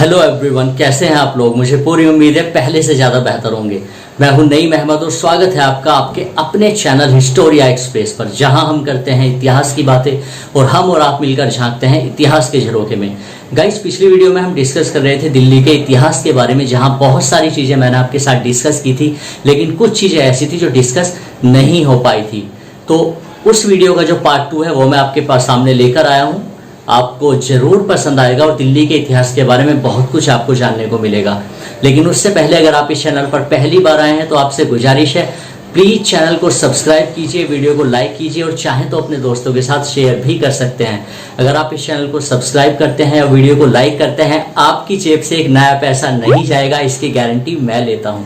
Hello everyone, कैसे हैं आप लोग। मुझे पूरी उम्मीद है पहले से ज़्यादा बेहतर होंगे। मैं हूं नईम अहमद और स्वागत है आपका आपके अपने चैनल हिस्टोरिया एक्सप्रेस पर, जहां हम करते हैं इतिहास की बातें और हम और आप मिलकर झांकते हैं इतिहास के झरोखे में। गाइस, पिछली वीडियो में हम डिस्कस कर रहे थे दिल्ली के इतिहास के बारे में, जहां बहुत सारी चीज़ें मैंने आपके साथ डिस्कस की थी, लेकिन कुछ चीज़ें ऐसी थी जो डिस्कस नहीं हो पाई थी। तो उस वीडियो का जो पार्ट 2 है वो मैं आपके पास सामने लेकर आया हूँ। आपको जरूर पसंद आएगा और दिल्ली के इतिहास के बारे में बहुत कुछ आपको जानने को मिलेगा। लेकिन उससे पहले अगर आप इस चैनल पर पहली बार आए हैं तो आपसे गुजारिश है, प्लीज़ चैनल को सब्सक्राइब कीजिए, वीडियो को लाइक कीजिए और चाहें तो अपने दोस्तों के साथ शेयर भी कर सकते हैं। अगर आप इस चैनल को सब्सक्राइब करते हैं और वीडियो को लाइक करते हैं, आपकी जेब से एक नया पैसा नहीं जाएगा, इसकी गारंटी मैं लेता हूँ।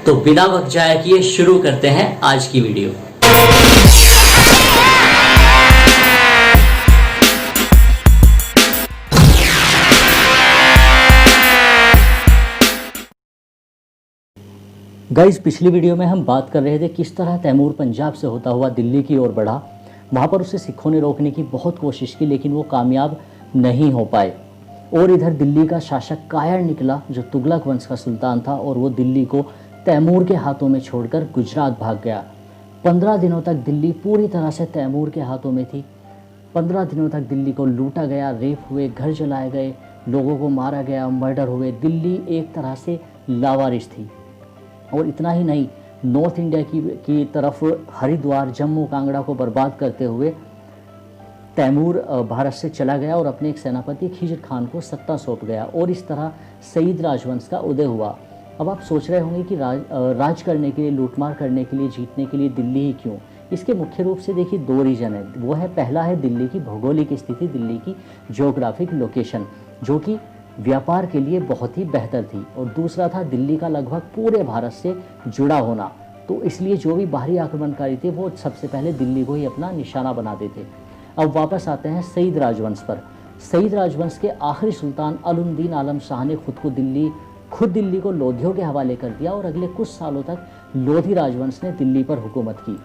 तो बिना वक्त जाया किए शुरू करते हैं आज की वीडियो। गाइज, पिछली वीडियो में हम बात कर रहे थे किस तरह तैमूर पंजाब से होता हुआ दिल्ली की ओर बढ़ा। वहाँ पर उसे सिखों ने रोकने की बहुत कोशिश की, लेकिन वो कामयाब नहीं हो पाए। और इधर दिल्ली का शासक कायर निकला, जो तुगलक वंश का सुल्तान था, और वो दिल्ली को तैमूर के हाथों में छोड़कर गुजरात भाग गया। 15 दिनों तक दिल्ली पूरी तरह से तैमूर के हाथों में थी। 15 दिनों तक दिल्ली को लूटा गया, रेप हुए, घर जलाए गए, लोगों को मारा गया, मर्डर हुए। दिल्ली एक तरह से लावारिस थी। और इतना ही नहीं, नॉर्थ इंडिया की तरफ हरिद्वार, जम्मू, कांगड़ा को बर्बाद करते हुए तैमूर भारत से चला गया और अपने एक सेनापति खिजर खान को सत्ता सौंप गया। और इस तरह सईद राजवंश का उदय हुआ। अब आप सोच रहे होंगे कि राज करने के लिए, लूटमार करने के लिए, जीतने के लिए दिल्ली ही क्यों। इसके मुख्य रूप से देखिए 2 रीजन है। वो है, पहला है दिल्ली की भौगोलिक स्थिति, दिल्ली की ज्योग्राफिक लोकेशन, जो कि व्यापार के लिए बहुत ही बेहतर थी। और दूसरा था दिल्ली का लगभग पूरे भारत से जुड़ा होना। तो इसलिए जो भी बाहरी आक्रमणकारी थे वो सबसे पहले दिल्ली को ही अपना निशाना बनाते थे। अब वापस आते हैं सईद राजवंश पर। सईद राजवंश के आखिरी सुल्तान अलउद्दीन आलम शाह ने खुद दिल्ली को लोधियों के हवाले कर दिया और अगले कुछ सालों तक लोधी राजवंश ने दिल्ली पर हुकूमत की।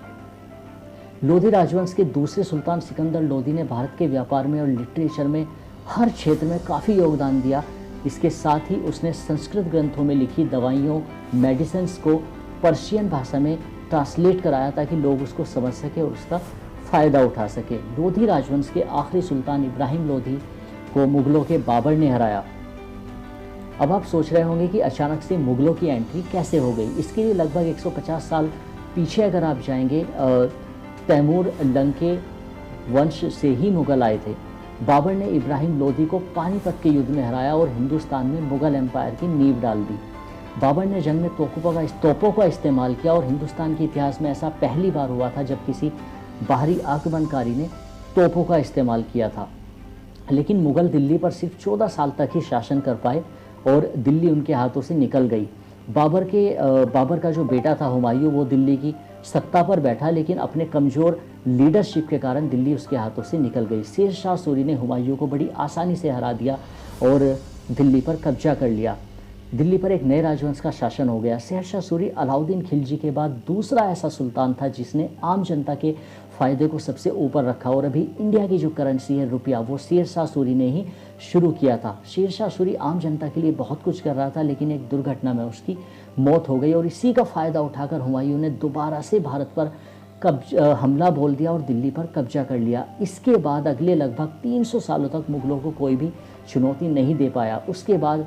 लोधी राजवंश के दूसरे सुल्तान सिकंदर लोधी ने भारत के व्यापार में और लिटरेचर में हर क्षेत्र में काफ़ी योगदान दिया। इसके साथ ही उसने संस्कृत ग्रंथों में लिखी दवाइयों, मेडिसिन्स को पर्शियन भाषा में ट्रांसलेट कराया, ताकि लोग उसको समझ सके और उसका फ़ायदा उठा सके। लोधी राजवंश के आखिरी सुल्तान इब्राहिम लोधी को मुग़लों के बाबर ने हराया। अब आप सोच रहे होंगे कि अचानक से मुग़लों की एंट्री कैसे हो गई। इसके लिए लगभग 150 साल पीछे अगर आप जाएंगे, तैमूर लंके वंश से ही मुग़ल आए थे। बाबर ने इब्राहिम लोधी को पानीपत के युद्ध में हराया और हिंदुस्तान में मुग़ल एम्पायर की नींव डाल दी। बाबर ने जंग में तोपों का इस्तेमाल किया और हिंदुस्तान के इतिहास में ऐसा पहली बार हुआ था जब किसी बाहरी आक्रमणकारी ने तोपों का इस्तेमाल किया था। लेकिन मुग़ल दिल्ली पर सिर्फ 14 साल तक ही शासन कर पाए और दिल्ली उनके हाथों से निकल गई। बाबर का जो बेटा था हुमायूं, वो दिल्ली की सत्ता पर बैठा, लेकिन अपने कमज़ोर लीडरशिप के कारण दिल्ली उसके हाथों से निकल गई। शेर शाह सूरी ने हुमायूं को बड़ी आसानी से हरा दिया और दिल्ली पर कब्जा कर लिया। दिल्ली पर एक नए राजवंश का शासन हो गया। शेर शाह सूरी अलाउद्दीन खिलजी के बाद दूसरा ऐसा सुल्तान था जिसने आम जनता के फ़ायदे को सबसे ऊपर रखा। और अभी इंडिया की जो करेंसी है रुपया, वो शेर शाह सूरी ने ही शुरू किया था। शेर शाह सूरी आम जनता के लिए बहुत कुछ कर रहा था, लेकिन एक दुर्घटना में उसकी मौत हो गई। और इसी का फ़ायदा उठाकर हुमायूं ने दोबारा से भारत पर हमला बोल दिया और दिल्ली पर कब्जा कर लिया। इसके बाद अगले लगभग 300 सालों तक मुग़लों को कोई भी चुनौती नहीं दे पाया। उसके बाद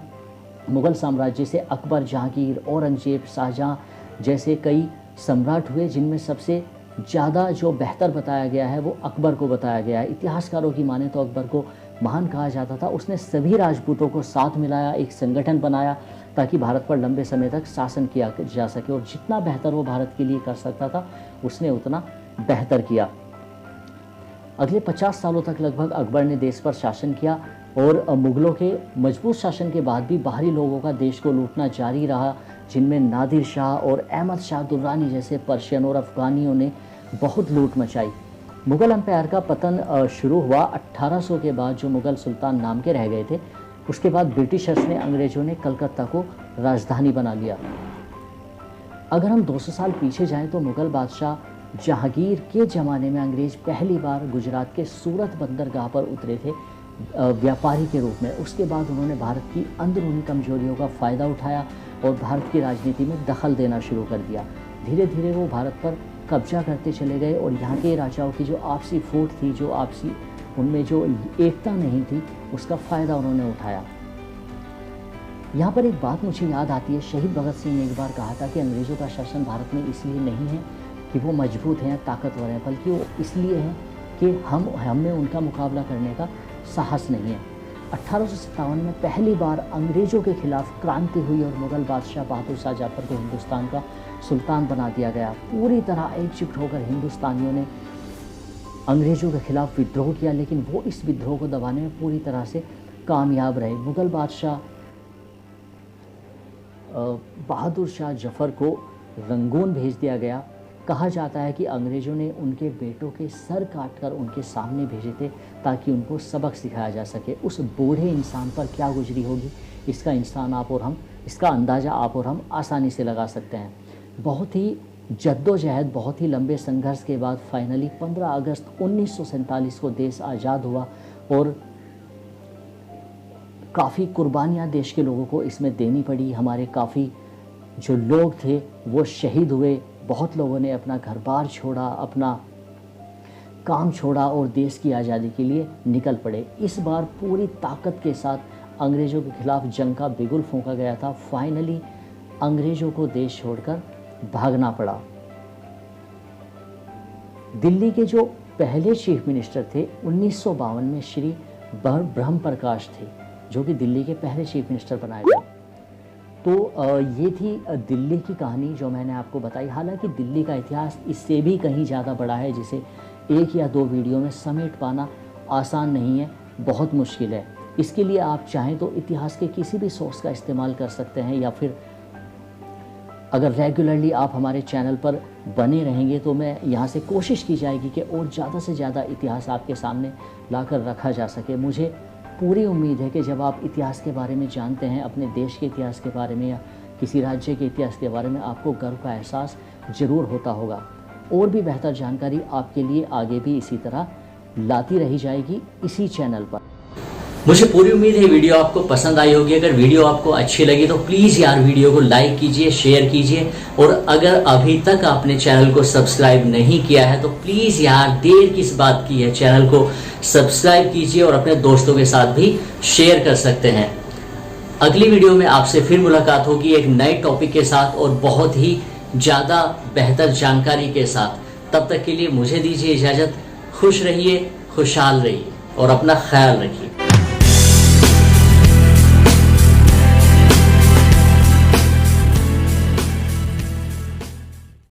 मुग़ल साम्राज्य से अकबर, जहांगीर, औरंगजेब, शाहजहाँ जैसे कई सम्राट हुए, जिनमें सबसे ज़्यादा जो बेहतर बताया गया है वो अकबर को बताया गया है। इतिहासकारों की माने तो अकबर को महान कहा जाता था। उसने सभी राजपूतों को साथ मिलाया, एक संगठन बनाया, ताकि भारत पर लंबे समय तक शासन किया जा सके। और जितना बेहतर वो भारत के लिए कर सकता था, उसने उतना बेहतर किया। अगले 50 सालों तक लगभग अकबर ने देश पर शासन किया और मुग़लों के मजबूत शासन के बाद भी बाहरी लोगों का देश को लूटना जारी रहा, जिनमें नादिर शाह और अहमद शाह दुर्रानी जैसे पर्शियन और अफ़गानियों ने बहुत लूट मचाई। मुग़ल एम्पायर का पतन शुरू हुआ 1800 के बाद, जो मुग़ल सुल्तान नाम के रह गए थे। उसके बाद ब्रिटिशर्स ने, अंग्रेज़ों ने कलकत्ता को राजधानी बना लिया। अगर हम 200 साल पीछे जाएं तो मुग़ल बादशाह जहांगीर के ज़माने में अंग्रेज़ पहली बार गुजरात के सूरत बंदरगाह पर उतरे थे। व्यापारी के रूप में। उसके बाद उन्होंने भारत की अंदरूनी कमजोरियों का फ़ायदा उठाया और भारत की राजनीति में दखल देना शुरू कर दिया। धीरे धीरे वो भारत पर कब्जा करते चले गए और यहाँ के राजाओं की जो आपसी फूट थी, जो आपसी उनमें जो एकता नहीं थी, उसका फ़ायदा उन्होंने उठाया। यहाँ पर एक बात मुझे याद आती है, शहीद भगत सिंह ने एक बार कहा था कि अंग्रेज़ों का शासन भारत में इसलिए नहीं है कि वो मजबूत हैं, ताकतवर हैं, बल्कि वो इसलिए है कि हमें उनका मुकाबला करने का साहस नहीं है। 1857 में पहली बार अंग्रेज़ों के खिलाफ क्रांति हुई और मुग़ल बादशाह बहादुर शाह जफ़र को हिंदुस्तान का सुल्तान बना दिया गया। पूरी तरह एकजुट होकर हिंदुस्तानियों ने अंग्रेज़ों के खिलाफ विद्रोह किया, लेकिन वो इस विद्रोह को दबाने में पूरी तरह से कामयाब रहे। मुग़ल बादशाह बहादुर शाह जफ़र को रंगून भेज दिया गया। कहा जाता है कि अंग्रेज़ों ने उनके बेटों के सर काटकर उनके सामने भेजे थे ताकि उनको सबक सिखाया जा सके। उस बूढ़े इंसान पर क्या गुजरी होगी, इसका अंदाज़ा आप और हम आसानी से लगा सकते हैं। बहुत ही जद्दोजहद, बहुत ही लंबे संघर्ष के बाद फाइनली 15 अगस्त 1947 को देश आज़ाद हुआ और काफ़ी कुर्बानियाँ देश के लोगों को इसमें देनी पड़ी। हमारे काफ़ी जो लोग थे वो शहीद हुए। बहुत लोगों ने अपना घर बार छोड़ा, अपना काम छोड़ा और देश की आज़ादी के लिए निकल पड़े। इस बार पूरी ताकत के साथ अंग्रेज़ों के खिलाफ जंग का बिगुल फूंका गया था। फाइनली अंग्रेज़ों को देश छोड़कर भागना पड़ा। दिल्ली के जो पहले चीफ मिनिस्टर थे 1952 में श्री ब्रह्म प्रकाश थे, जो कि दिल्ली के पहले चीफ मिनिस्टर बनाए गए। तो ये थी दिल्ली की कहानी जो मैंने आपको बताई। हालांकि दिल्ली का इतिहास इससे भी कहीं ज़्यादा बड़ा है, जिसे एक या दो वीडियो में समेट पाना आसान नहीं है, बहुत मुश्किल है। इसके लिए आप चाहें तो इतिहास के किसी भी सोर्स का इस्तेमाल कर सकते हैं, या फिर अगर रेगुलरली आप हमारे चैनल पर बने रहेंगे तो मैं यहाँ से कोशिश की जाएगी कि और ज़्यादा से ज़्यादा इतिहास आपके सामने लाकर रखा जा सके। मुझे पूरी उम्मीद है कि जब आप इतिहास के बारे में जानते हैं, अपने देश के इतिहास के बारे में या किसी राज्य के इतिहास के बारे में, आपको गर्व का एहसास ज़रूर होता होगा। और भी बेहतर जानकारी आपके लिए आगे भी इसी तरह लाती रही जाएगी इसी चैनल पर। मुझे पूरी उम्मीद है वीडियो आपको पसंद आई होगी। अगर वीडियो आपको अच्छी लगी तो प्लीज़ यार वीडियो को लाइक कीजिए, शेयर कीजिए, और अगर अभी तक आपने चैनल को सब्सक्राइब नहीं किया है तो प्लीज़ यार देर किस बात की है, चैनल को सब्सक्राइब कीजिए और अपने दोस्तों के साथ भी शेयर कर सकते हैं। अगली वीडियो में आपसे फिर मुलाकात होगी एक नए टॉपिक के साथ और बहुत ही ज़्यादा बेहतर जानकारी के साथ। तब तक के लिए मुझे दीजिए इजाज़त। खुश रहिए, खुशहाल रहिए और अपना ख्याल रखिए।